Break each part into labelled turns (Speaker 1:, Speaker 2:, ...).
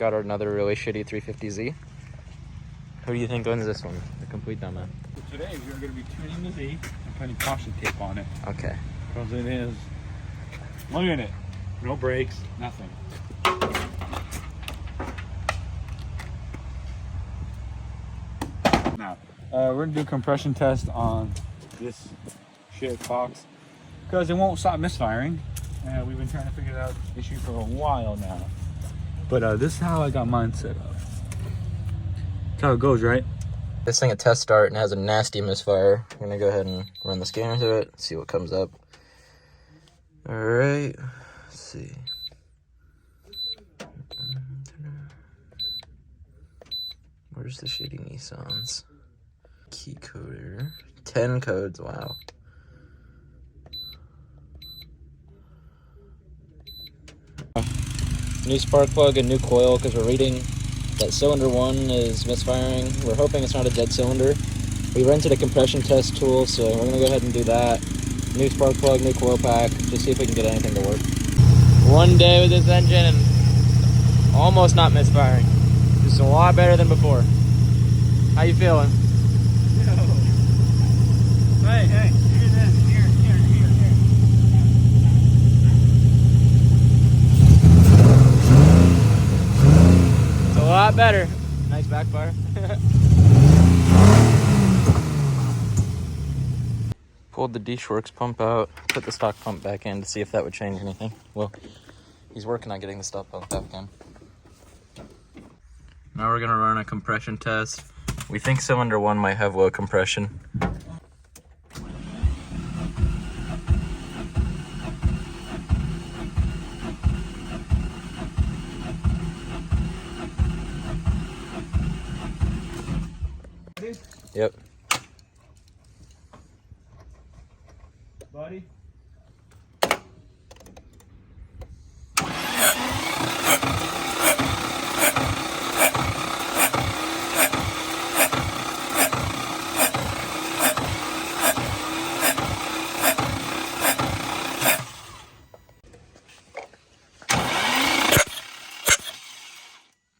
Speaker 1: got another really shitty 350Z. Who do you think wins this one? The complete demo.
Speaker 2: Today we're going to be tuning the Z and putting caution tape on it.
Speaker 1: Okay.
Speaker 2: Because it is, look at it, no brakes, nothing. Now, we're going to do a compression test on this shit box because it won't stop misfiring. We've been trying to figure out the issue for a while now. But this is how I got mine set up. That's how it goes, right?
Speaker 1: This thing a test start and has a nasty misfire. I'm gonna go ahead and run the scanner through it, see what comes up. All right, let's see. Where's the shitty Nissans? Key coder, 10 codes, wow. New spark plug and new coil because we're reading that cylinder 1 is misfiring. We're hoping it's not a dead cylinder. We rented a compression test tool, so we're gonna go ahead and do that. New spark plug, new coil pack, just see if we can get anything to work. One day with this engine and almost not misfiring. Just a lot better than before. How you feeling?
Speaker 2: Hey, hear this, here.
Speaker 1: It's a lot better. Nice backfire. Pulled the D-Shworks pump out, put the stock pump back in to see if that would change anything. Well, he's working on getting the stock pump back in. Now we're gonna run a compression test. We think cylinder 1 might have low compression. Yep.
Speaker 2: Buddy?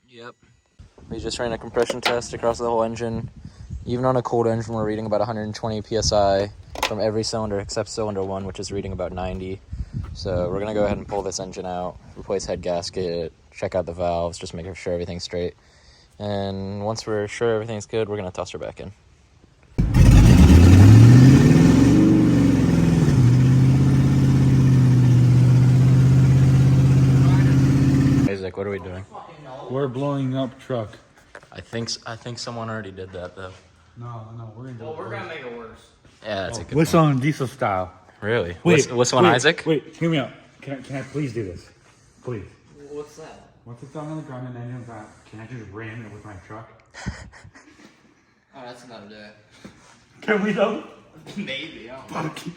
Speaker 1: Yep. We just ran a compression test across the whole engine. Even on a cold engine, we're reading about 120 PSI from every cylinder except cylinder 1, which is reading about 90. So we're gonna go ahead and pull this engine out, replace head gasket, check out the valves, just make sure everything's straight. And once we're sure everything's good, we're gonna toss her back in. Isaac, what are we doing?
Speaker 2: We're blowing up truck.
Speaker 1: I think someone already did that though.
Speaker 2: No, we're gonna do
Speaker 3: Well, we're gonna make it worse.
Speaker 1: Yeah, that's a good
Speaker 2: Whistle
Speaker 1: one.
Speaker 2: on diesel style.
Speaker 1: Really?
Speaker 2: Wait,
Speaker 1: Whistle on Isaac?
Speaker 2: Wait, hear me out. Can I please do this? Please.
Speaker 3: What's that?
Speaker 2: Once it's on the ground and engine's out, can I just ram it with my truck?
Speaker 3: Oh, that's another day.
Speaker 2: Can we though?
Speaker 3: Maybe. I don't know.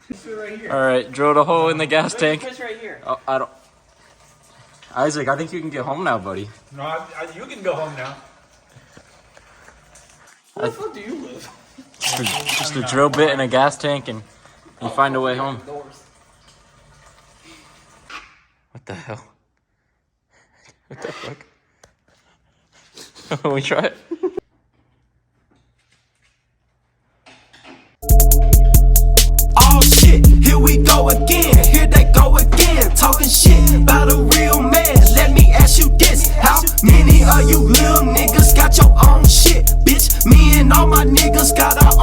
Speaker 3: This is right here.
Speaker 1: All right, drilled a hole in the gas tank.
Speaker 3: Chris right here.
Speaker 1: Oh, I don't. Isaac, I think you can get home now, buddy.
Speaker 2: No, you can go home now.
Speaker 3: Where the fuck do you live?
Speaker 1: Just a drill bit in a gas tank and you find a way home.
Speaker 3: Doors.
Speaker 1: What the hell? What the fuck? Can we try it?
Speaker 4: Oh shit, here we go again. Here they go again, talking shit about a real man. Let me ask you this: how many of you little niggas got your own shit, bitch? Me and all my niggas got our